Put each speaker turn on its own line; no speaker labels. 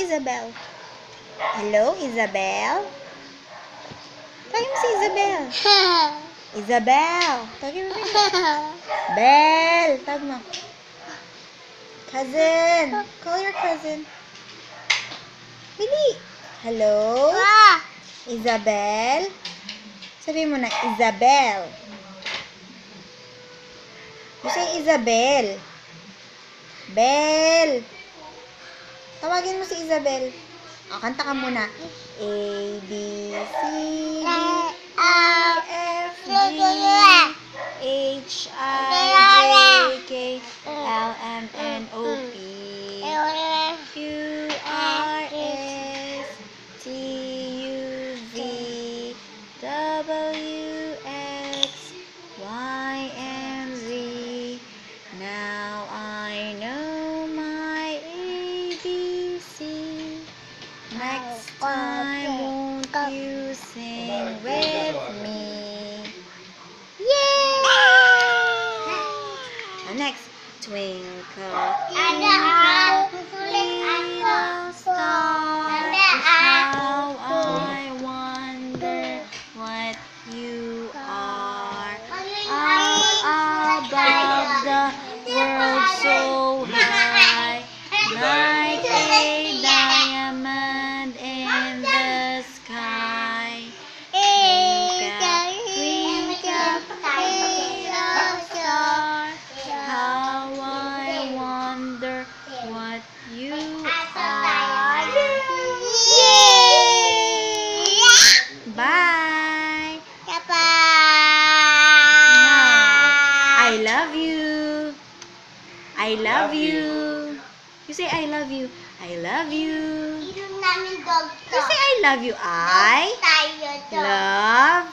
Isabel. Hello, Isabel. Tawagin mo si Isabel. Isabel. Tawagin mo si Bel. Tawag mo. Cousin. Call your cousin. Bili. Hello? Isabel. Sabihin mo na, Isabel. You say Isabel. Bel. Tawagin mo si Isabel. O, kanta ka muna. A, B, C, D, E, F, G, H, I, J, K, L, M, N, O, P, Q, R, S, T, U, V, W, X, Y, and Z. Now I know my ABC. Next time, won't you sing with me? Yay! Next, twinkle, twinkle, little star, how I wonder what you are. Up above the world so high, like a diamond in the sky. Twinkle, twinkle, little star, how I wonder what you are. Yay! Bye! I love you. I love you. You say I love you. I love you. You say I love you. I love